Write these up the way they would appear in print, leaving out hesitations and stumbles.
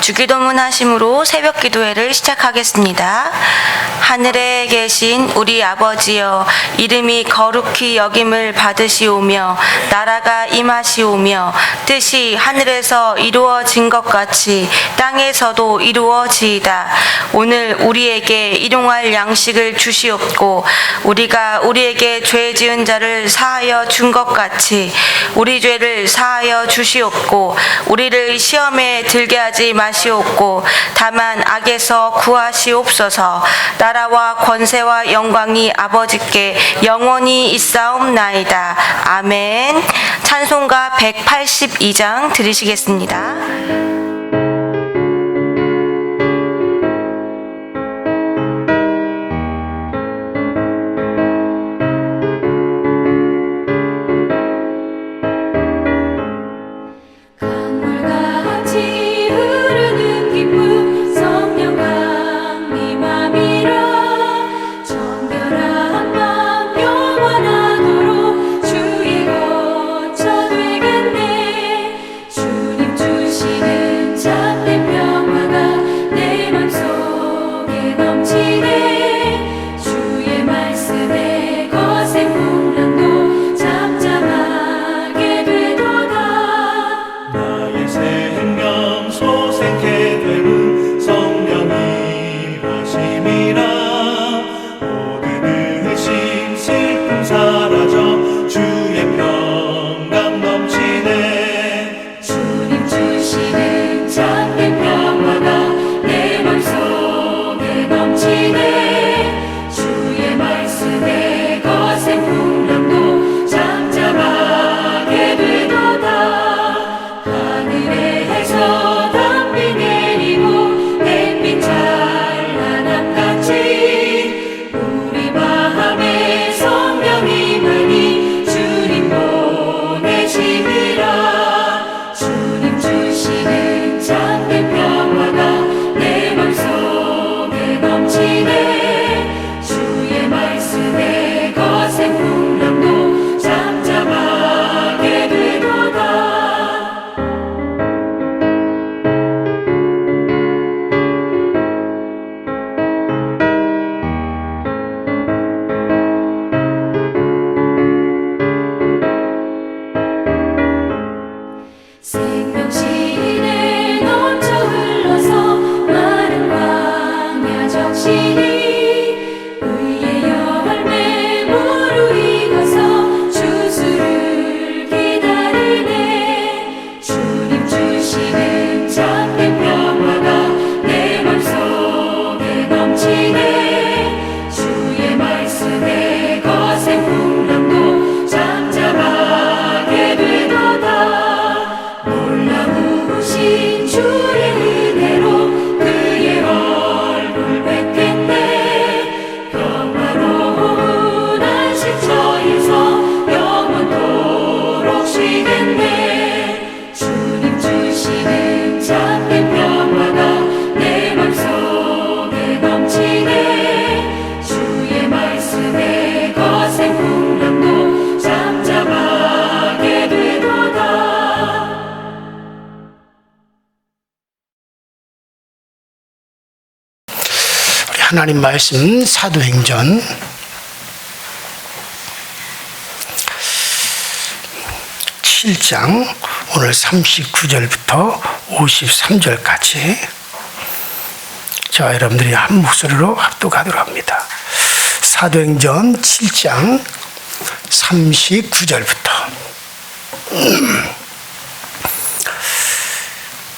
주기도문 하심으로 새벽 기도회를 시작하겠습니다. 하늘에 계신 우리 아버지여, 이름이 거룩히 여김을 받으시오며 나라가 임하시오며 뜻이 하늘에서 이루어진 것 같이 땅에서도 이루어지이다. 오늘 우리에게 일용할 양식을 주시옵고 우리가 우리에게 죄 지은 자를 사하여 준 것 같이 우리 죄를 사하여 주시옵고 우리를 시험에 들게 하지 마시옵고 다만 악에서 구하시옵소서. 나라와 권세와 영광이 아버지께 영원히 있사옵나이다. 아멘. 찬송가 182장 들으시겠습니다. 하나님 말씀 사도행전 7장 오늘 39절부터 53절까지 저와 여러분들이 한 목소리로 합독하도록 합니다. 사도행전 7장 39절부터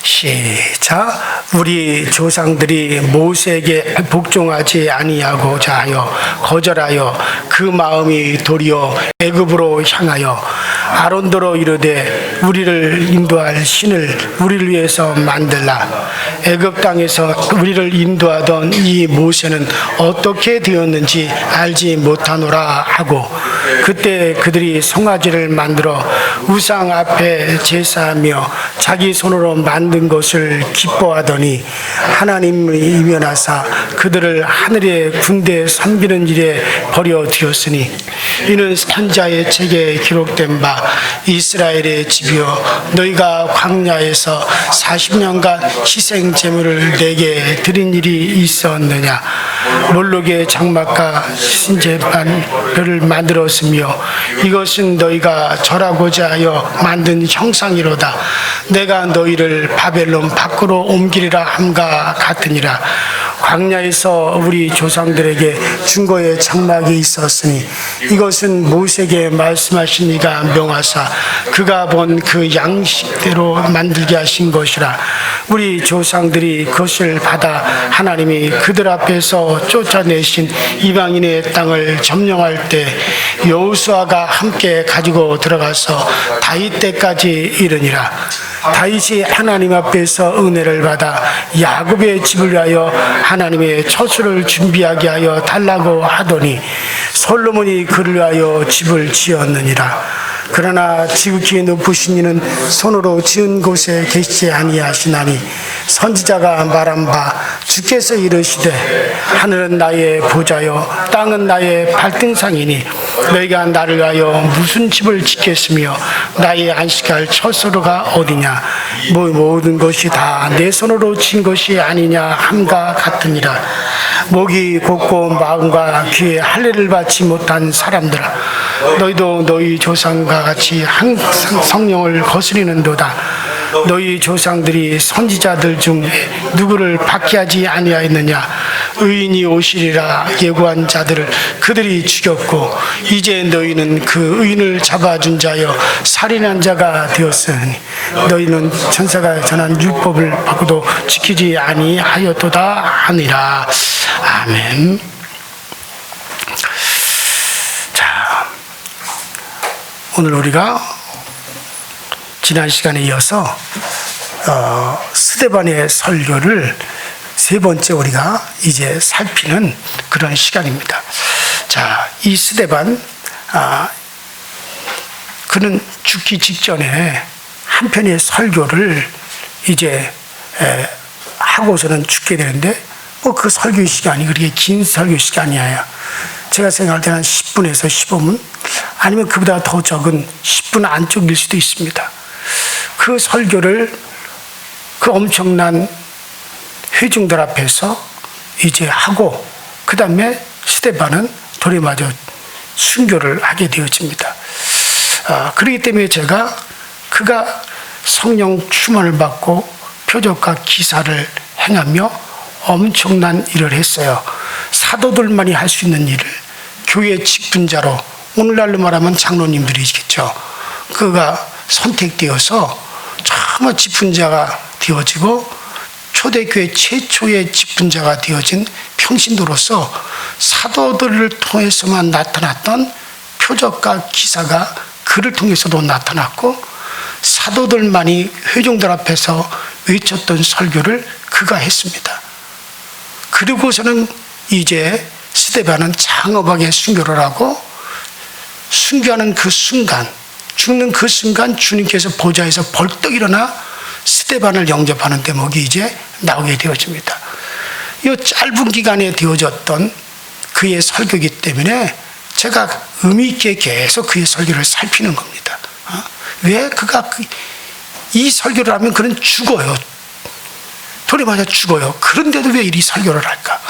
시작. 우리 조상들이 모세에게 복종하지 아니하고자 하여 거절하여 그 마음이 도리어 애굽으로 향하여 아론더러 이르되 우리를 인도할 신을 우리를 위해서 만들라. 애굽 땅에서 우리를 인도하던 이 모세는 어떻게 되었는지 알지 못하노라 하고 그때 그들이 송아지를 만들어 우상 앞에 제사하며 자기 손으로 만든 것을 기뻐하더니 하나님을 이면하사 그들을 하늘의 군대에 섬기는 일에 버려두었으니 이는 선지자의 책에 기록된 바 여호와 이스라엘의 집이여 너희가 광야에서 40년간 희생 제물을 내게 드린 일이 있었느냐 몰록의 장막과 신제판을 만들었으며 이것은 너희가 절하고자 하여 만든 형상이로다 내가 너희를 바벨론 밖으로 옮기리라 함과 같으니라 광야에서 우리 조상들에게 증거의 장막이 있었으니 이것은 모세에게 말씀하신 이가 명하사 그가 본 그 양식대로 만들게 하신 것이라 우리 조상들이 그것을 받아 하나님이 그들 앞에서 쫓아내신 이방인의 땅을 점령할 때 여호수아가 함께 가지고 들어가서 다윗 때까지 이르니라 다윗이 하나님 앞에서 은혜를 받아 야곱의 집을 위하여 하나님의 처소를 준비하게 하여 달라고 하더니 솔로몬이 그를 위하여 집을 지었느니라 그러나 지극히 높으신 이는 손으로 지은 곳에 계시지 아니하시나니 선지자가 말한 바 주께서 이르시되 하늘은 나의 보좌요 땅은 나의 발등상이니 너희가 나를 위하여 무슨 집을 짓겠으며 나의 안식할 처소로가 어디냐 모든 것이 다 내 손으로 진 것이 아니냐 함과 같으니라 목이 곧고 마음과 귀에 할례를 받지 못한 사람들아 너희도 너희 조상과 같이 항상 성령을 거스리는도다 너희 조상들이 선지자들 중에 누구를 박해하지 아니하였느냐 의인이 오시리라 예고한 자들을 그들이 죽였고 이제 너희는 그 의인을 잡아준 자여 살인한 자가 되었으니 너희는 천사가 전한 율법을 받고도 지키지 아니하였도다 하니라 아멘. 자, 오늘 우리가 지난 시간에 이어서 스데반의 설교를 세 번째 우리가 이제 살피는 그런 시간입니다. 자, 이 스데반 그는 죽기 직전에 한 편의 설교를 이제 하고서는 죽게 되는데 그 설교 시간이 그렇게 긴 설교 시간이에요. 제가 생각할 때는 한 10분에서 15분 아니면 그보다 더 적은 10분 안쪽일 수도 있습니다. 그 설교를 그 엄청난 회중들 앞에서 이제 하고 그 다음에 스데반은 돌에 맞아 순교를 하게 되어집니다. 그렇기 때문에 제가 그가 성령 충만을 받고 표적과 기사를 행하며 엄청난 일을 했어요. 사도들만이 할 수 있는 일을 교회 직분자로 오늘날로 말하면 장로님들이겠죠. 그가 선택되어서 정말 직분자가 되어지고 초대교회 최초의 직분자가 되어진 평신도로서 사도들을 통해서만 나타났던 표적과 기사가 그를 통해서도 나타났고 사도들만이 회중들 앞에서 외쳤던 설교를 그가 했습니다. 그리고서는 이제 스데반은 장엄하게 순교를 하고 순교하는 그 순간 죽는 그 순간 주님께서 보좌에서 벌떡 일어나 스데반을 영접하는 대목이 이제 나오게 되어집니다. 이 짧은 기간에 되어졌던 그의 설교이기 때문에 제가 의미 있게 계속 그의 설교를 살피는 겁니다. 왜 그가 이 설교를 하면 그는 죽어요. 돌에 맞아 죽어요. 그런데도 왜 이리 설교를 할까?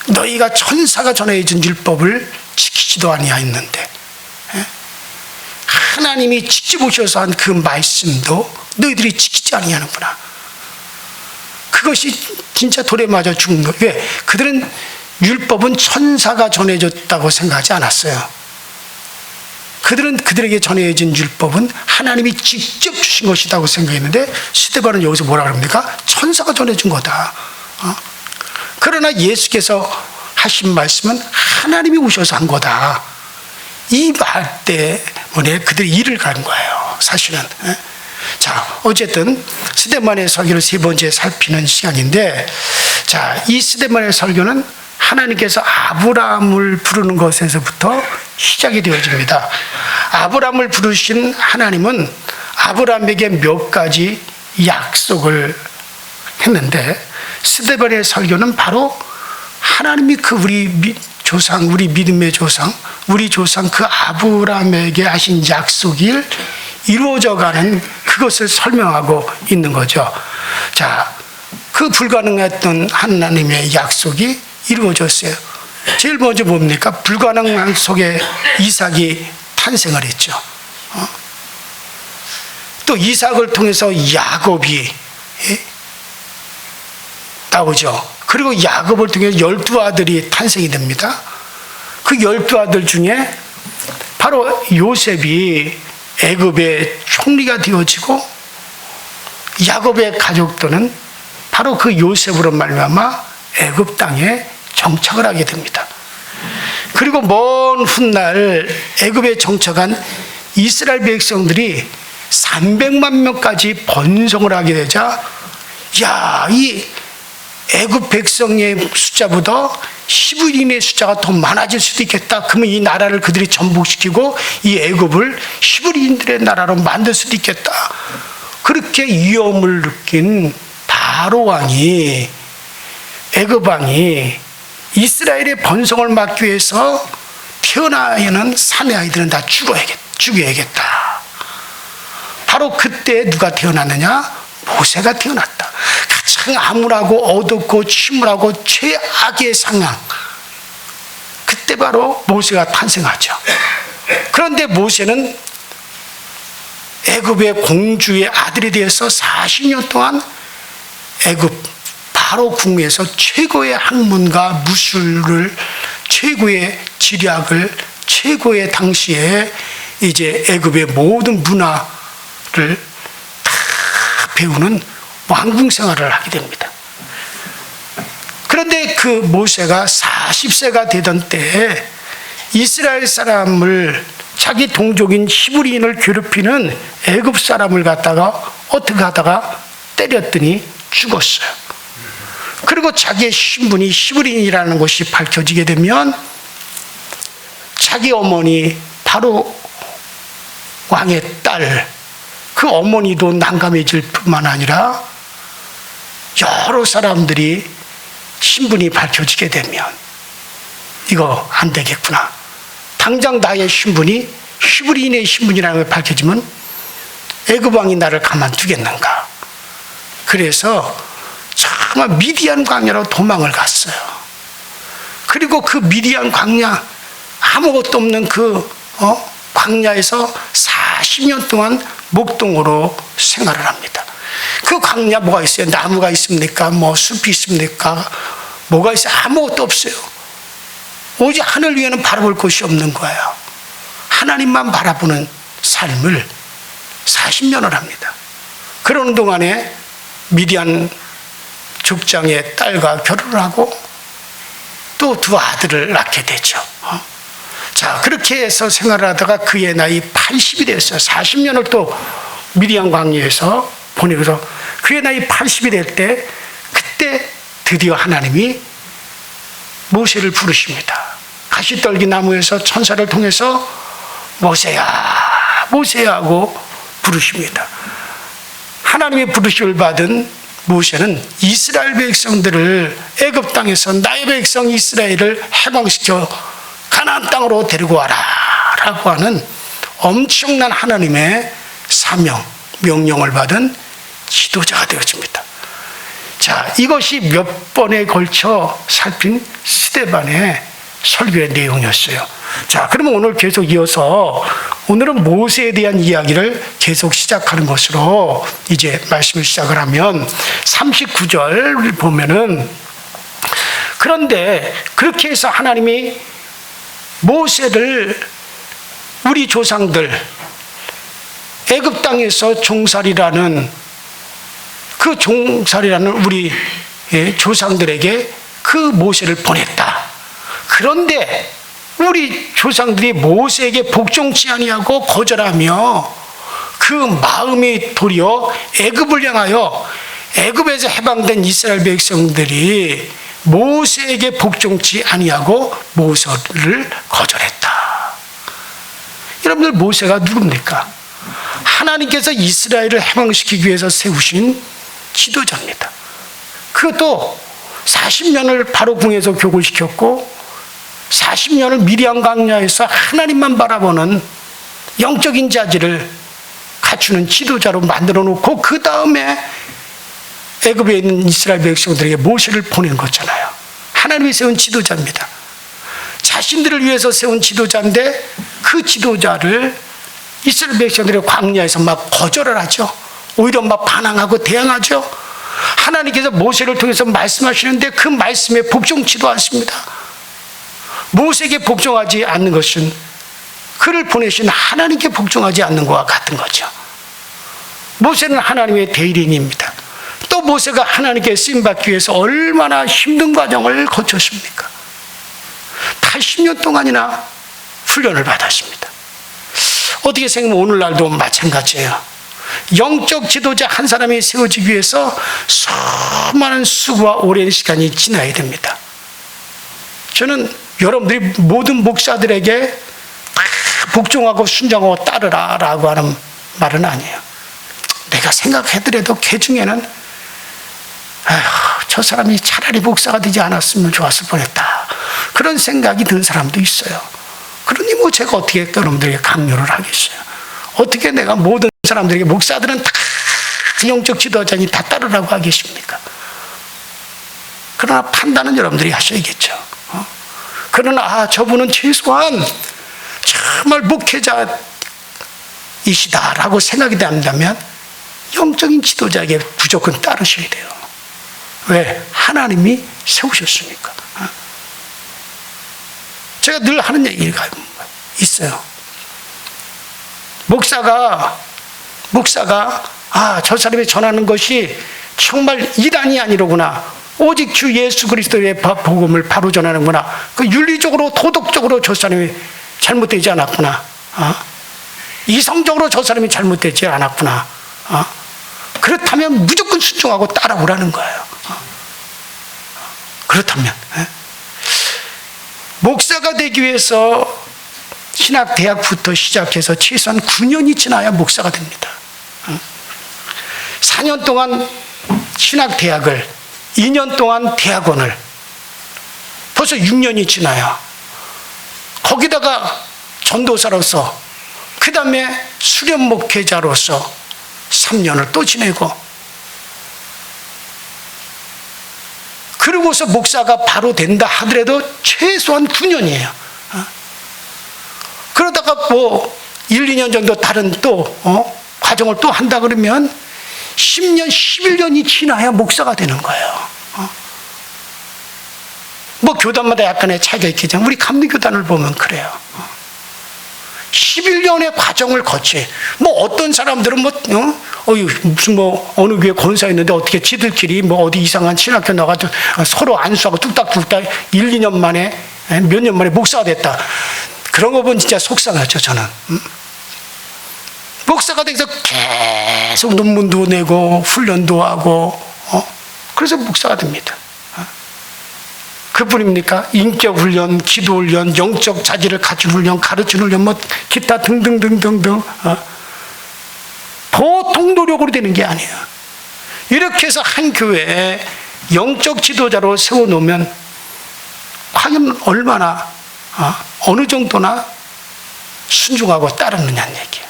너희가 천사가 전해준 율법을 지키지도 아니하였는데 하나님이 직접 오셔서 한 그 말씀도 너희들이 지키지 아니하는구나. 그것이 진짜 돌에 맞아 죽은 거예요. 왜? 그들은 율법은 천사가 전해줬다고 생각하지 않았어요. 그들은 그들에게 전해진 율법은 하나님이 직접 주신 것이라고 생각했는데 스데반은 여기서 뭐라 그럽니까? 천사가 전해준 거다. 그러나 예수께서 하신 말씀은 하나님이 오셔서 한 거다. 이 말 때문에 그들이 일을 가는 거예요. 사실은. 자, 어쨌든 스데반의 설교를 세 번째 살피는 시간인데, 자, 이 스데반의 설교는 하나님께서 아브라함을 부르는 것에서부터 시작이 되어집니다. 아브라함을 부르신 하나님은 아브라함에게 몇 가지 약속을 했는데, 스데반의 설교는 바로 하나님이 그 우리 조상, 우리 믿음의 조상, 우리 조상 그 아브라함에게 하신 약속이 이루어져가는 그것을 설명하고 있는 거죠. 자, 그 불가능했던 하나님의 약속이 이루어졌어요. 제일 먼저 뭡니까? 불가능한 속에 이삭이 탄생을 했죠. 또 이삭을 통해서 야곱이 나오죠. 그리고 야곱을 통해 12아들이 탄생이 됩니다. 그 12아들 중에 바로 요셉이 애굽의 총리가 되어지고 야곱의 가족들은 바로 그 요셉으로 말미암아 애굽 땅에 정착을 하게 됩니다. 그리고 먼 훗날 애굽에 정착한 이스라엘 백성들이 300만 명까지 번성을 하게 되자, 야, 이 애굽 백성의 숫자보다 히브리인의 숫자가 더 많아질 수도 있겠다. 그러면 이 나라를 그들이 전복시키고 이 애굽을 히브리인들의 나라로 만들 수도 있겠다. 그렇게 위험을 느낀 바로 왕이, 애굽 왕이 이스라엘의 번성을 막기 위해서 태어나야 하는 사내 아이들은 다 죽여야겠다. 바로 그때 누가 태어났느냐? 모세가 태어났다. 가장 암울하고 어둡고 침울하고 최악의 상황, 그때 바로 모세가 탄생하죠. 그런데 모세는 애굽의 공주의 아들이 되어서 40년 동안 애굽 바로 궁에서 최고의 학문과 무술을, 최고의 지략을, 최고의 당시에 이제 애굽의 모든 문화를 다 배우는 왕궁 생활을 하게 됩니다. 그런데 그 모세가 40세가 되던 때에 이스라엘 사람을, 자기 동족인 히브리인을 괴롭히는 애굽 사람을 갖다가 어떻게 하다가 때렸더니 죽었어요. 그리고 자기의 신분이 히브리인이라는 것이 밝혀지게 되면 자기 어머니, 바로 왕의 딸, 그 어머니도 난감해질 뿐만 아니라 여러 사람들이 신분이 밝혀지게 되면 이거 안 되겠구나. 당장 나의 신분이 히브리인의 신분이라는 걸 밝혀지면 애굽 왕이 나를 가만두겠는가. 그래서 정말 미디안 광야로 도망을 갔어요. 그리고 그 미디안 광야, 아무것도 없는 그 광야에서 40년 동안 목동으로 생활을 합니다. 그 광야 뭐가 있어요? 나무가 있습니까? 뭐 숲이 있습니까? 뭐가 있어요? 아무것도 없어요. 오직 하늘 위에는 바라볼 곳이 없는 거예요. 하나님만 바라보는 삶을 40년을 합니다. 그러는 동안에 미디안 족장의 딸과 결혼을 하고 또 두 아들을 낳게 되죠. 자, 그렇게 해서 생활을 하다가 그의 나이 80이 됐어요. 40년을 또 미디안 광야에서 보내고서 그의 나이 80이 될 때, 그때 드디어 하나님이 모세를 부르십니다. 가시떨기 나무에서 천사를 통해서 모세야, 모세야 하고 부르십니다. 하나님의 부르심을 받은 모세는 이스라엘 백성들을 애굽 땅에서 나의 백성 이스라엘을 해방시켜 가나안 땅으로 데리고 와라 라고 하는 엄청난 하나님의 사명, 명령을 받은 지도자가 되어집니다. 자, 이것이 몇 번에 걸쳐 살핀 스데반의 설교의 내용이었어요. 자, 그러면 오늘 계속 이어서 오늘은 모세에 대한 이야기를 계속 시작하는 것으로 이제 말씀을 시작을 하면 39절 보면은, 그런데 그렇게 해서 하나님이 모세를, 우리 조상들 애굽 땅에서 종살이라는 그 종살이라는 우리 조상들에게 그 모세를 보냈다. 그런데 우리 조상들이 모세에게 복종치 아니하고 거절하며 그 마음이 도리어 애굽을 향하여, 애굽에서 해방된 이스라엘 백성들이 모세에게 복종치 아니하고 모세를 거절했다. 여러분들, 모세가 누굽니까? 하나님께서 이스라엘을 해방시키기 위해서 세우신 지도자입니다. 그것도 40년을 바로 궁에서 교육시켰고 40년을 미리암 광야에서 하나님만 바라보는 영적인 자질을 갖추는 지도자로 만들어 놓고 그 다음에 애굽에 있는 이스라엘 백성들에게 모세를 보낸 거잖아요. 하나님이 세운 지도자입니다. 자신들을 위해서 세운 지도자인데 그 지도자를 이스라엘 백성들이 광야에서 막 거절을 하죠. 오히려 막 반항하고 대항하죠. 하나님께서 모세를 통해서 말씀하시는데 그 말씀에 복종치도 않습니다. 모세에게 복종하지 않는 것은 그를 보내신 하나님께 복종하지 않는 것과 같은 거죠. 모세는 하나님의 대리인입니다. 또 모세가 하나님께 쓰임받기 위해서 얼마나 힘든 과정을 거쳤습니까? 80년 동안이나 훈련을 받았습니다. 어떻게 생각하면 오늘날도 마찬가지예요. 영적 지도자 한 사람이 세워지기 위해서 수많은 수고와 오랜 시간이 지나야 됩니다. 저는 여러분들이 모든 목사들에게 다 복종하고 순종하고 따르라 라고 하는 말은 아니에요. 내가 생각하더라도 그 중에는 저 사람이 차라리 목사가 되지 않았으면 좋았을 뻔했다, 그런 생각이 드는 사람도 있어요. 그러니 뭐 제가 어떻게 여러분들에게 강요를 하겠어요. 어떻게 내가 모든 사람들에게 목사들은 다 영적 지도자니 다 따르라고 하겠습니까? 그러나 판단은 여러분들이 하셔야겠죠. 그러나 저분은 최소한 정말 목회자이시다라고 생각이 된다면 영적인 지도자에게 무조건 따르셔야 돼요. 왜? 하나님이 세우셨으니까. 제가 늘 하는 얘기가 있어요. 목사가 저 사람이 전하는 것이 정말 이단이 아니로구나, 오직 주 예수 그리스도의 복음을 바로 전하는구나, 그 윤리적으로 도덕적으로 저 사람이 잘못되지 않았구나, 이성적으로 저 사람이 잘못되지 않았구나, 그렇다면 무조건 순종하고 따라오라는 거예요. 그렇다면 목사가 되기 위해서 신학대학부터 시작해서 최소한 9년이 지나야 목사가 됩니다. 4년 동안 신학대학을, 2년 동안 대학원을, 벌써 6년이 지나요. 거기다가 전도사로서, 그 다음에 수련 목회자로서 3년을 또 지내고, 그러고서 목사가 바로 된다 하더라도 최소한 9년이에요. 그러다가 뭐 1, 2년 정도 다른 또 과정을 또 한다 그러면 10년, 11년이 지나야 목사가 되는 거예요. 뭐 교단마다 약간의 차이가 있겠지만 우리 감리교단을 보면 그래요. 11년의 과정을 거치, 뭐 어떤 사람들은 무슨 어느 교회 권사였는데 어떻게 지들끼리 뭐 어디 이상한 신학교 나가서 서로 안수하고 뚝딱뚝딱 1, 2년 만에, 몇 년 만에 목사가 됐다. 그런 거 보면 진짜 속상하죠, 저는. 목사가 돼서 계속 논문도 내고 훈련도 하고, 그래서 목사가 됩니다. 그뿐입니까? 인격 훈련, 기도 훈련, 영적 자질을 갖춘 훈련, 가르치는 훈련, 뭐 기타 등등등등등. 보통 노력으로 되는 게 아니에요. 이렇게 해서 한 교회에 영적 지도자로 세워놓으면 과연 얼마나, 어느 정도나 순종하고 따르느냐는 얘기예요.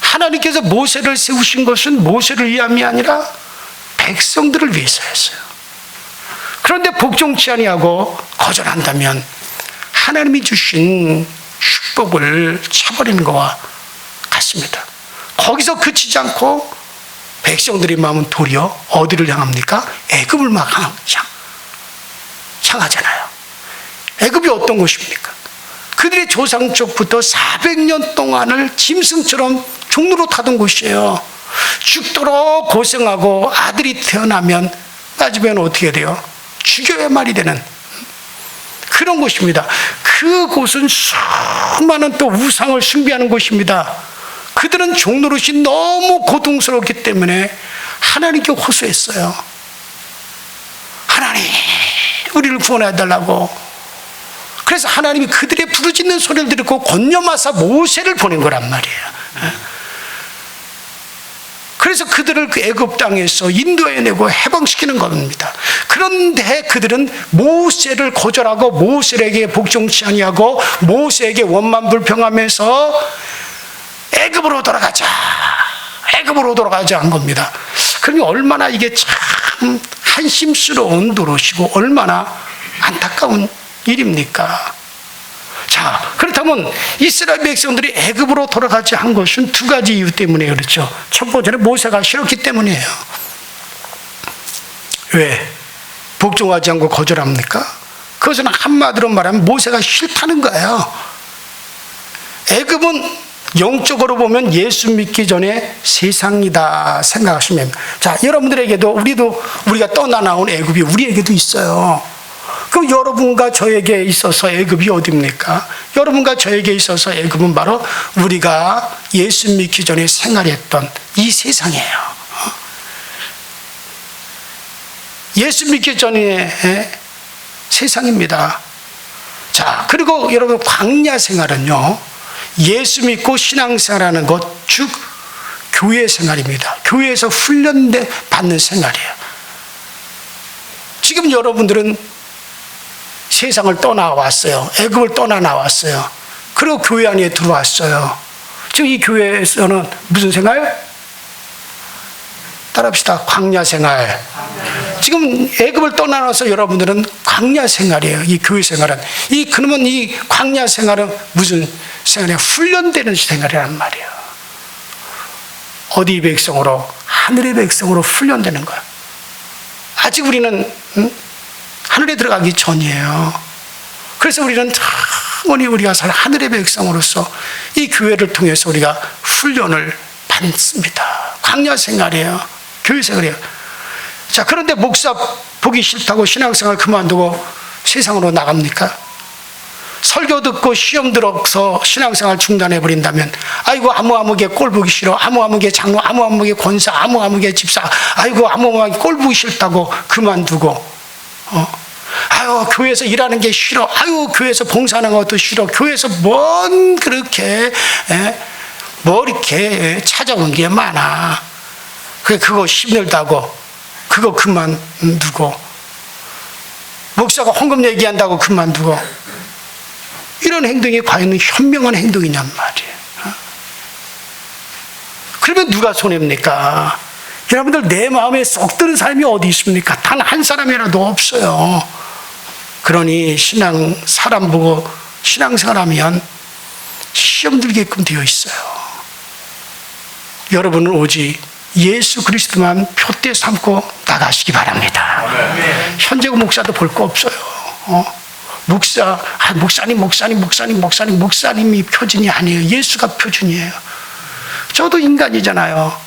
하나님께서 모세를 세우신 것은 모세를 위함이 아니라 백성들을 위해서였어요. 그런데 복종치 아니하고 거절한다면 하나님이 주신 축복을 차버리는 것과 같습니다. 거기서 그치지 않고 백성들의 마음은 도리어 어디를 향합니까? 애굽을 막 향하잖아요. 애굽이 어떤 곳입니까? 그들의 조상 쪽부터 400년 동안을 짐승처럼 종로로 타던 곳이에요. 죽도록 고생하고 아들이 태어나면 마지막에는 어떻게 돼요? 죽여야 말이 되는 그런 곳입니다. 그 곳은 수많은 또 우상을 숭배하는 곳입니다. 그들은 종노릇이 너무 고통스럽기 때문에 하나님께 호소했어요. 하나님, 우리를 구원해달라고. 그래서 하나님이 그들의 부르짖는 소리를 듣고 권념하사 모세를 보낸 거란 말이에요. 그래서 그들을 그 애굽 땅에서 인도해내고 해방시키는 겁니다. 그런데 그들은 모세를 거절하고 모세에게 복종치 아니하고 모세에게 원만불평하면서 애굽으로 돌아가자, 애굽으로 돌아가자 한 겁니다. 그러니 얼마나 이게 참 한심스러운 노릇이고 얼마나 안타까운 일입니까? 자, 그렇다면 이스라엘 백성들이 애굽으로 돌아가지 한 것은 두 가지 이유 때문에 그렇죠. 첫 번째는 모세가 싫었기 때문이에요. 왜? 복종하지 않고 거절합니까? 그것은 한마디로 말하면 모세가 싫다는 거예요. 애굽은 영적으로 보면 예수 믿기 전에 세상이다 생각하시면 됩니다. 자, 여러분들에게도 우리가 떠나 나온 애굽이 우리에게도 있어요. 그럼 여러분과 저에게 있어서 애굽이 어디입니까? 여러분과 저에게 있어서 애굽은 바로 우리가 예수 믿기 전에 생활했던 이 세상이에요. 예수 믿기 전에 세상입니다. 자, 그리고 여러분 광야 생활은요, 예수 믿고 신앙생활하는 것, 즉 교회 생활입니다. 교회에서 훈련받는 생활이에요. 지금 여러분들은 세상을 떠나왔어요. 애굽을 떠나 나왔어요. 그리고 교회 안에 들어왔어요. 지금 이 교회에서는 무슨 생활? 따라합시다. 광야 생활. 지금 애굽을 떠나서 여러분들은 광야 생활이에요. 이 교회 생활은. 그러면 이 광야 생활은 무슨 생활이에요? 훈련되는 생활이란 말이에요. 어디 백성으로? 하늘의 백성으로 훈련되는 거야. 아직 우리는 하늘에 들어가기 전이에요. 그래서 우리는 영원히 우리가 살 하늘의 백성으로서 이 교회를 통해서 우리가 훈련을 받습니다. 광야 생활이에요. 교회 생활이에요. 자, 그런데 목사 보기 싫다고 신앙생활 그만두고 세상으로 나갑니까? 설교 듣고 시험 들어서 신앙생활 중단해 버린다면, 아이고 아무개 꼴 보기 싫어, 아무개 장로, 아무개 권사, 아무개 집사, 아이고 아무개 꼴 보기 싫다고 그만두고, 아유 교회에서 일하는 게 싫어, 아유 교회에서 봉사하는 것도 싫어, 교회에서 뭔 그렇게 뭐 이렇게 찾아온 게 많아, 그거 힘들다고 그거 그만두고, 목사가 헌금 얘기한다고 그만두고, 이런 행동이 과연 현명한 행동이냔 말이에요. 그러면 누가 손해입니까? 여러분들, 내 마음에 쏙 드는 사람이 어디 있습니까? 단 한 사람이라도 없어요. 그러니 사람 보고 신앙생활하면 시험 들게끔 되어 있어요. 여러분은 오직 예수 그리스도만 표대 삼고 나가시기 바랍니다. 현재고 목사도 볼 거 없어요. 목사님이 표준이 아니에요. 예수가 표준이에요. 저도 인간이잖아요.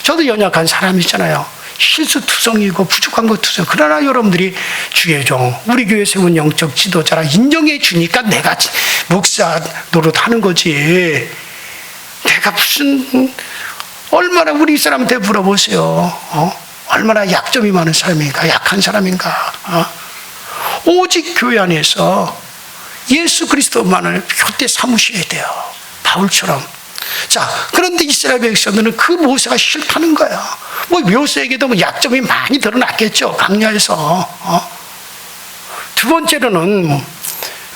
저도 연약한 사람이잖아요. 실수투성이고 부족한 것 투성. 그러나 여러분들이 주의 종, 우리 교회 세운 영적 지도자라 인정해 주니까 내가 목사 노릇하는 거지. 내가 얼마나 우리 사람한테 물어보세요. 얼마나 약점이 많은 사람인가, 약한 사람인가. 오직 교회 안에서 예수 그리스도만을 표대 삼으셔야 돼요. 바울처럼. 자, 그런데 이스라엘 백성들은 그 모세가 싫다는 거야. 모세에게도 약점이 많이 드러났겠죠, 광야에서. 두 번째로는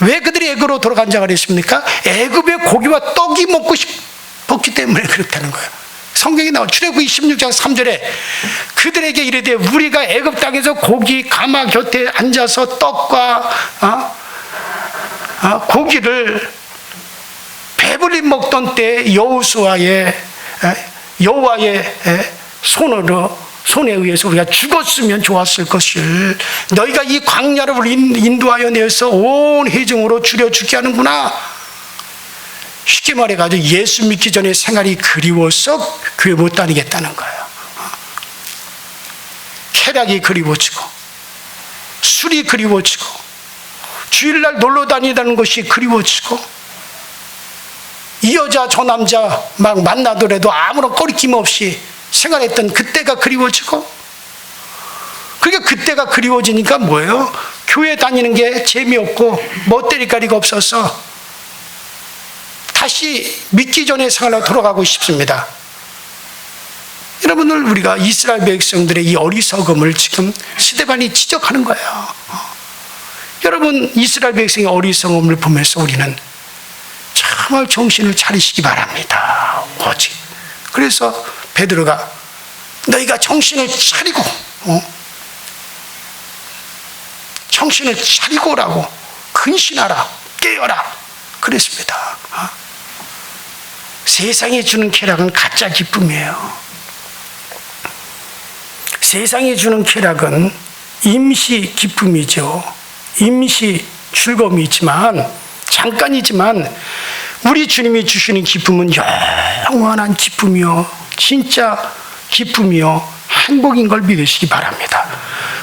왜 그들이 애굽으로 돌아간다고 그랬습니까? 애굽의 고기와 떡이 먹고 싶었기 때문에 그렇다는 거예요. 성경에 나온 출애굽기 16장 3절에 그들에게 이르되 우리가 애굽 땅에서 고기 가마 곁에 앉아서 떡과 고기를 배불리 먹던 때 여호와의 손에 의해서 우리가 죽었으면 좋았을 것을 너희가 이 광야를 인도하여 내서 온 회중으로 줄여 죽게 하는구나. 쉽게 말해가지고 예수 믿기 전에 생활이 그리워서 교회 못 다니겠다는 거예요. 쾌락이 그리워지고 술이 그리워지고 주일날 놀러 다니다는 것이 그리워지고 이 여자 저 남자 막 만나더라도 아무런 꺼리낌 없이 생활했던 그때가 그리워지고, 그러니까 그때가 그리워지니까 뭐예요? 교회 다니는 게 재미없고 멋대리거리가 없어서 다시 믿기 전에 생활로 돌아가고 싶습니다. 여러분들, 우리가 이스라엘 백성들의 이 어리석음을 지금 스데반이 지적하는 거예요. 여러분, 이스라엘 백성의 어리석음을 보면서 우리는 정말 정신을 차리시기 바랍니다. 오직. 그래서 베드로가 너희가 정신을 차리고, 정신을 차리고라고, 근신하라, 깨어라 그랬습니다. 세상이 주는 쾌락은 가짜 기쁨이에요. 세상이 주는 쾌락은 임시 기쁨이죠. 임시 즐거움이지만, 잠깐이지만, 우리 주님이 주시는 기쁨은 영원한 기쁨이요, 진짜 기쁨이요, 행복인 걸 믿으시기 바랍니다.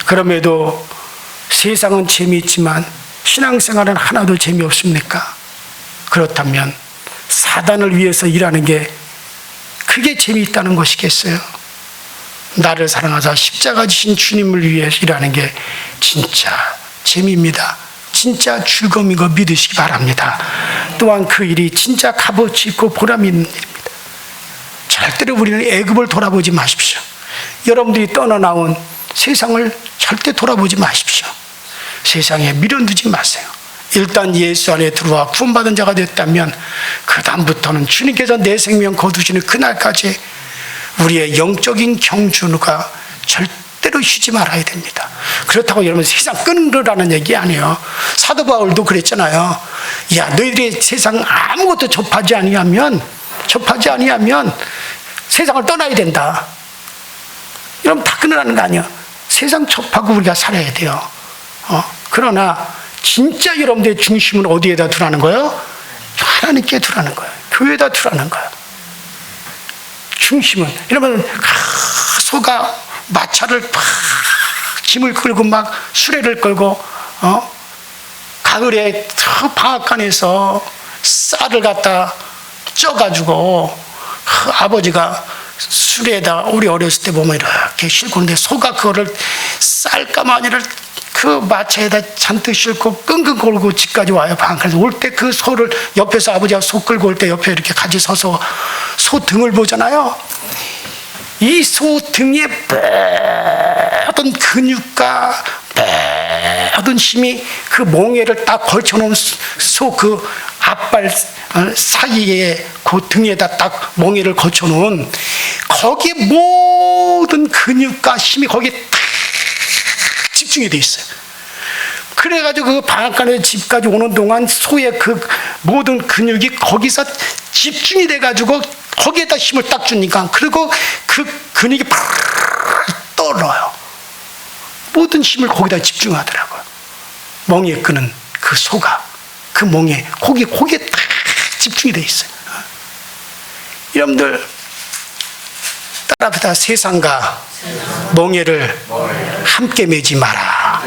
그럼에도 세상은 재미있지만 신앙생활은 하나도 재미없습니까? 그렇다면 사단을 위해서 일하는 게 그게 재미있다는 것이겠어요? 나를 사랑하사 십자가 지신 주님을 위해 일하는 게 진짜 재미입니다. 진짜 즐거움인 거 믿으시기 바랍니다. 또한 그 일이 진짜 값어치 있고 보람 있는 일입니다. 절대로 우리는 애굽을 돌아보지 마십시오. 여러분들이 떠나 나온 세상을 절대 돌아보지 마십시오. 세상에 미련두지 마세요. 일단 예수 안에 들어와 구원받은 자가 됐다면 그 다음부터는 주님께서 내 생명 거두시는 그날까지 우리의 영적인 경주가 절대로 쉬지 말아야 됩니다. 그렇다고 여러분 세상 끊으라는 얘기 아니에요. 사도 바울도 그랬잖아요. 야, 너희들이 세상 아무것도 접하지 아니하면 세상을 떠나야 된다. 여러분 다 끊으라는 거 아니에요. 세상 접하고 우리가 살아야 돼요. 그러나 진짜 여러분들의 중심은 어디에다 두라는 거예요? 하나님께 두라는 거예요. 교회에다 두라는 거예요. 중심은, 여러분 소가 마차를 팍 짐을 끌고 막 수레를 끌고 가을에 저 방앗간에서 쌀을 갖다 쪄가지고 아버지가 수레에다, 우리 어렸을 때 보면 이렇게 싣고 오는데 소가 그거를 쌀가마니를 그 마차에다 잔뜩 싣고 끙끙 골고 집까지 와요. 방앗간에서 올 때 그 소를 옆에서, 아버지가 소 끌고 올 때 옆에 이렇게 같이 서서 소 등을 보잖아요. 이 소 등에 어떤 근육과 어떤 힘이 그 몽에를 딱 걸쳐놓은 소 그 앞발 사이에 그 등에다 딱 몽에를 걸쳐놓은 거기에 모든 근육과 힘이 거기에 딱 집중이 돼 있어요. 그래가지고 그 방앗간에 집까지 오는 동안 소의 그 모든 근육이 거기서 집중이 돼가지고 거기에다 힘을 딱 주니까, 그리고 그 근육이 팍 떨어요. 모든 힘을 거기다 집중하더라고요. 멍에 끄는 그 소가 그 멍에 거기에 딱 집중이 돼 있어요. 여러분들 따라합시다. 세상과 멍에를 함께 매지 마라.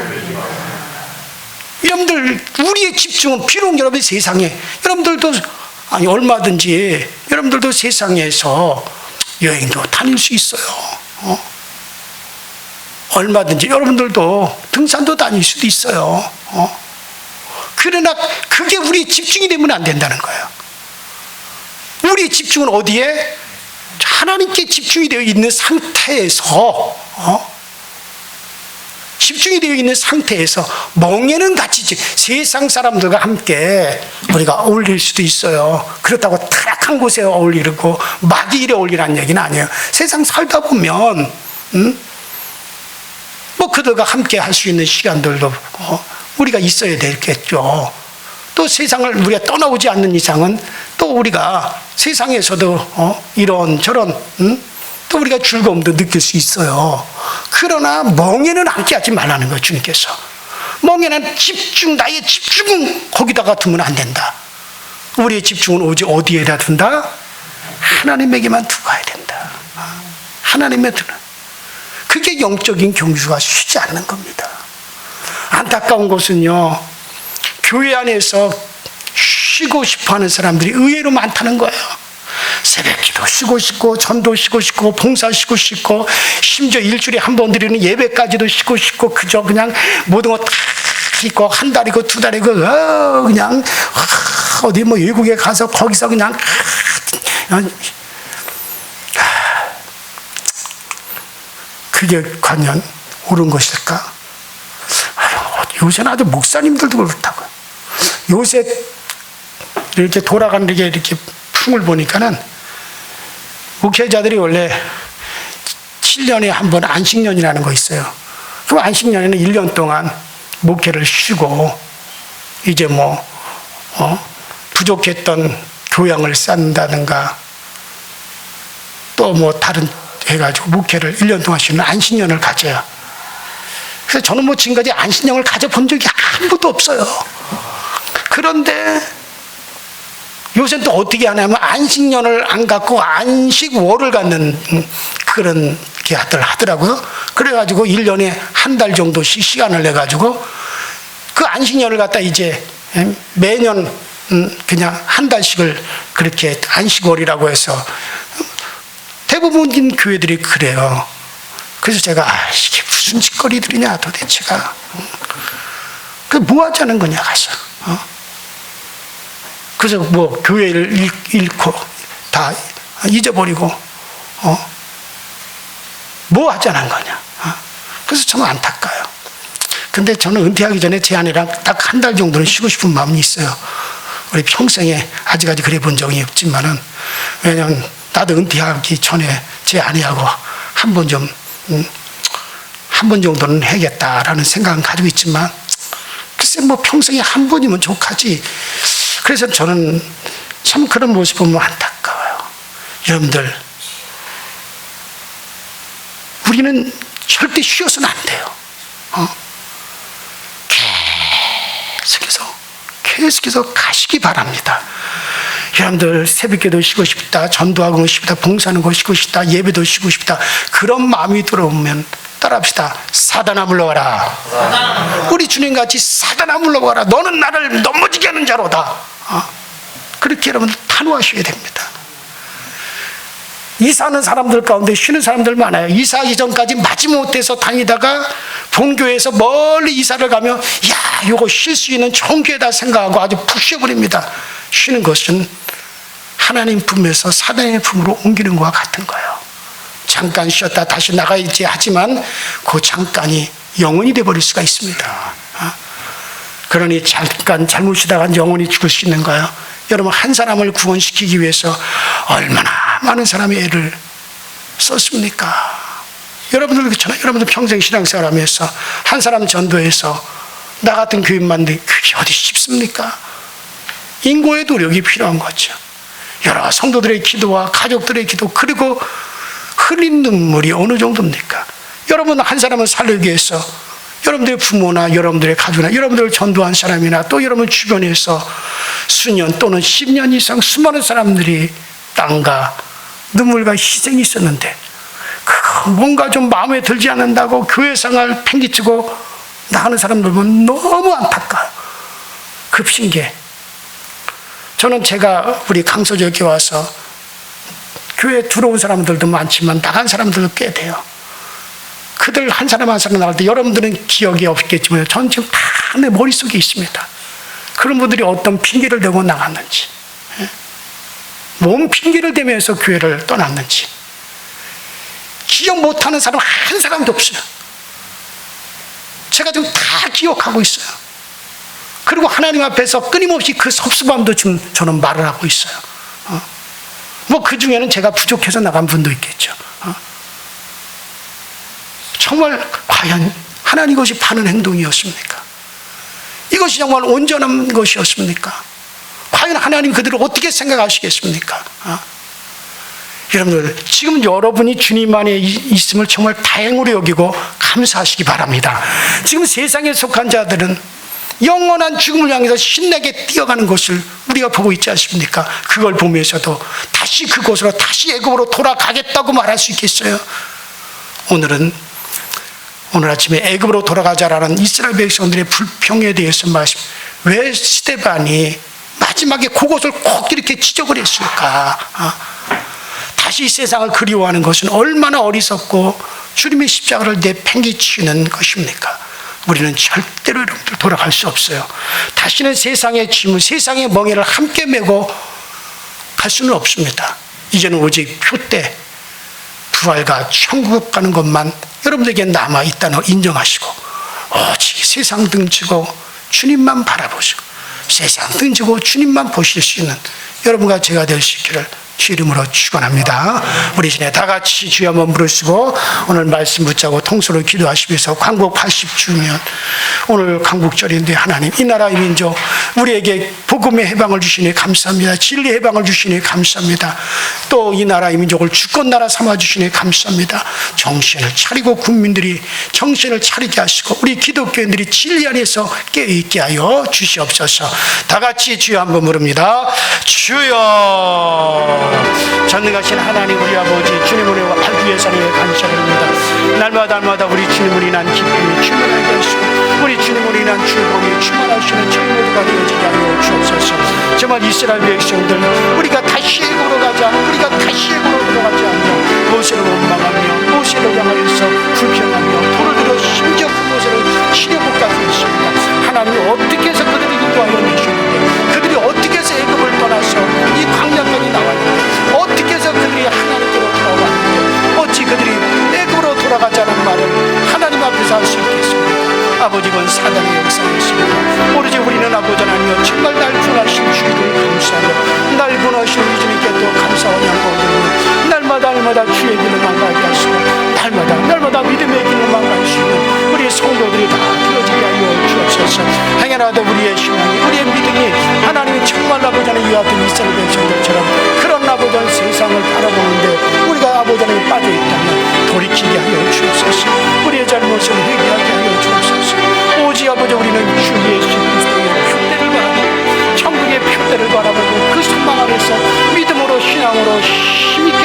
여러분들 우리의 집중은 비록 여러분이 세상에, 여러분들도 아니 얼마든지 여러분들도 세상에서 여행도 다닐 수 있어요. 얼마든지 여러분들도 등산도 다닐 수도 있어요. 그러나 그게 우리의 집중이 되면 안 된다는 거예요. 우리의 집중은 어디에? 하나님께 집중이 되어 있는 상태에서, 집중이 되어 있는 상태에서 멍에는 같이 세상 사람들과 함께 우리가 어울릴 수도 있어요. 그렇다고 타락한 곳에 어울리고 마귀일에 어울리라는 얘기는 아니에요. 세상 살다 보면 뭐 그들과 함께 할 수 있는 시간들도 우리가 있어야 되겠죠. 또 세상을 우리가 떠나오지 않는 이상은 또 우리가 세상에서도 이런저런 또 우리가 즐거움도 느낄 수 있어요. 그러나 멍에는 함께 하지 말라는 거예요. 주님께서 멍에는 집중, 나의 집중은 거기다가 두면 안 된다. 우리의 집중은 오직 어디에다 둔다? 하나님에게만 두고 가야 된다. 하나님에 두는, 그게 영적인 경주가 쉬지 않는 겁니다. 안타까운 것은요, 교회 안에서 쉬고 싶어하는 사람들이 의외로 많다는 거예요. 새벽기도 쉬고 싶고, 전도 쉬고 싶고, 봉사 쉬고 싶고, 심지어 일주일에 한 번 드리는 예배까지도 쉬고 싶고, 그저 그냥 모든 거 다 있고, 한 달이고 두 달이고, 그냥 어디 뭐 외국에 가서 거기서 그냥 그게 과연 옳은 것일까? 요새는 아주 목사님들도 그렇다고요. 요새 이렇게 돌아가는 게 이렇게 풍을 보니까는 목회자들이 원래 7년에 한 번 안식년이라는 거 있어요. 그럼 안식년에는 1년 동안 목회를 쉬고 이제 부족했던 교양을 쌓는다든가 또 다른 해가지고 목회를 1년 동안 쉬는 안식년을 가져요. 그래서 저는 지금까지 안식년을 가져본 적이 한 번도 없어요. 그런데 요새는 또 어떻게 하냐면 안식년을 안 갖고 안식월을 갖는 그런 게 하더라고요. 그래가지고 1년에 한 달 정도씩 시간을 내가지고 그 안식년을 갖다 이제 매년 그냥 한 달씩을 그렇게 안식월이라고 해서 대부분 교회들이 그래요. 그래서 제가 이게 무슨 짓거리들이냐 도대체가. 그 뭐 하자는 거냐 가서. 그래서 교회를 잃고 다 잊어버리고 뭐 하자는 거냐. 그래서 참 안타까워요. 근데 저는 은퇴하기 전에 제 아내랑 딱 한 달 정도는 쉬고 싶은 마음이 있어요. 우리 평생에 아직까지 그래 본 적이 없지만은, 왜냐면 나도 은퇴하기 전에 제 아내하고 한 번 정도는 해야겠다라는 생각은 가지고 있지만, 글쎄 평생에 한 번이면 족하지. 그래서 저는 참 그런 모습 보면 안타까워요. 여러분들, 우리는 절대 쉬어서는 안 돼요. 계속해서 가시기 바랍니다. 여러분들 새벽기도 쉬고 싶다, 전도하고 싶다, 봉사하는 쉬고 싶다, 예배도 쉬고 싶다, 그런 마음이 들어오면 따라합시다. 사단아 물러가라. 우리 주님같이 사단아 물러가라. 너는 나를 넘어지게 하는 자로다. 그렇게 여러분 탄호하셔야 됩니다. 이사하는 사람들 가운데 쉬는 사람들 많아요. 이사하기 전까지 마지못해서 다니다가 본교회에서 멀리 이사를 가면 야, 이거 쉴 수 있는 좋은 교회다 생각하고 아주 푹 쉬어버립니다. 쉬는 것은 하나님 품에서 사단의 품으로 옮기는 것과 같은 거예요. 잠깐 쉬었다 다시 나가야지 하지만 그 잠깐이 영원히 돼버릴 수가 있습니다. 그러니 잠깐 잘못 쉬다가 영원히 죽을 수 있는 거예요. 여러분, 한 사람을 구원시키기 위해서 얼마나 많은 사람의 애를 썼습니까? 여러분들 그렇잖아요. 여러분들 평생 신앙생활하면서 한 사람 전도해서 나 같은 교인만데 그게 어디 쉽습니까? 인고의 노력이 필요한 거죠. 여러 성도들의 기도와 가족들의 기도, 그리고 흘린 눈물이 어느 정도입니까? 여러분 한 사람을 살리기 위해서 여러분들의 부모나 여러분들의 가족이나 여러분들을 전도한 사람이나 또 여러분 주변에서 수년 또는 10년 이상 수많은 사람들이 땀과 눈물과 희생이 있었는데 뭔가 좀 마음에 들지 않는다고 교회생활 팽개치고 나가는 사람들 보면 너무 안타까워요. 급신게. 저는 제가 우리 강서지역에 와서 교회에 들어온 사람들도 많지만 나간 사람들도 꽤 돼요. 그들 한 사람 한 사람 나갈 때 여러분들은 기억이 없겠지만 저는 지금 다 내 머릿속에 있습니다. 그런 분들이 어떤 핑계를 대고 나갔는지, 뭔 핑계를 대면서 교회를 떠났는지 기억 못하는 사람 한 사람도 없어요. 제가 지금 다 기억하고 있어요. 그리고 하나님 앞에서 끊임없이 그 섭섭함도 지금 저는 말을 하고 있어요. 그 중에는 제가 부족해서 나간 분도 있겠죠. 정말 과연 하나님 것이 바른 행동이었습니까? 이것이 정말 온전한 것이었습니까? 과연 하나님 그들을 어떻게 생각하시겠습니까? 여러분들, 지금 여러분이 주님 안에 있음을 정말 다행으로 여기고 감사하시기 바랍니다. 지금 세상에 속한 자들은 영원한 죽음을 향해서 신나게 뛰어가는 것을 우리가 보고 있지 않습니까? 그걸 보면서도 다시 그곳으로, 다시 애굽으로 돌아가겠다고 말할 수 있겠어요? 오늘 아침에 애굽으로 돌아가자라는 이스라엘 백성들의 불평에 대해서 왜 스데반이 마지막에 그것을 꼭 이렇게 지적을 했을까? 다시 세상을 그리워하는 것은 얼마나 어리석고 주님의 십자가를 내팽개치는 것입니까? 우리는 절대로 여러분들 돌아갈 수 없어요. 다시는 세상의 짐을, 세상의 멍에를 함께 메고 갈 수는 없습니다. 이제는 오직 표대, 부활과 천국 가는 것만 여러분들에게 남아있다는 걸 인정하시고 오직 세상 등지고 주님만 바라보시고 세상 등지고 주님만 보실 수 있는 여러분과 제가 될 수 있기를 주 이름으로 축원합니다. 우리 전에 다 같이 주여 한번 부르시고 오늘 말씀 붙잡고 통수로 기도하시기 위해서 광복 80주년 오늘 강국절인데 하나님 이 나라의 민족 우리에게 복음의 해방을 주시니 감사합니다. 진리 해방을 주시니 감사합니다. 또 이 나라의 민족을 주권 나라 삼아 주시니 감사합니다. 정신을 차리고 국민들이 정신을 차리게 하시고 우리 기독교인들이 진리 안에서 깨어있게 하여 주시옵소서. 다 같이 주여 한번 부릅니다. 주여. 전능하신 하나님 우리 아버지 주님으로 알기 예산에 감사드립니다. 날마다 우리 주님으로 인한 기쁨이 충만하게 하시고 우리 주님으로 인한 즐거움이 충만하시는 저희 모두가 되어지게 하여 주옵소서. 정말 이스라엘 백성들 우리가 다시 애굽으로 가자 우리가 다시 애굽으로 들어가지 않냐 모세를 원망하며 모세를 향하여서 불평하며 돌을 들어 심지어 그 모세를 치려고까지 했습니다. 하나님이 어떻게 해서 그들을 인도하여 내셨는데 그들이 어떻게 해서 애굽을 떠나서 이 광야까지 나왔는데 어떻게 해서 그들이 하나님께로 돌아왔는데 어찌 그들이 애굽으로 돌아가자는 말을 하나님 앞에서 할 수 있겠습니까? 아버지 건 사단의 역사였습니다. 오로지 우리는 아버지 하나님여 정말 날 구원하신 주님을 감사하며 날 구원하신 우리 주님께 또 감사와 영광을 날마다 주의 길을 망가게 하시고 날마다 믿음의 길을 망가할 수 있는 우리 성도들이 다 되어지게 하여 주옵소서. 행여라도 우리의 신앙이 우리의 믿음이 하나님이 정말 아버지 하나님 이와 같은 이스라엘 백성들처럼 그런 아버지 하나님 세상을 바라보는데 우리가 아버지 하나님 빠져있다면 돌이키게 하여 주옵소서. 우리의 잘못을 회개하게 하여 주옵소서. 오직 아버지 우리는 주 예수 그리스도의 표대를 바라보고 천국의 표대를 바라보고 그 선망 안에서 믿음으로 신앙으로 힘있게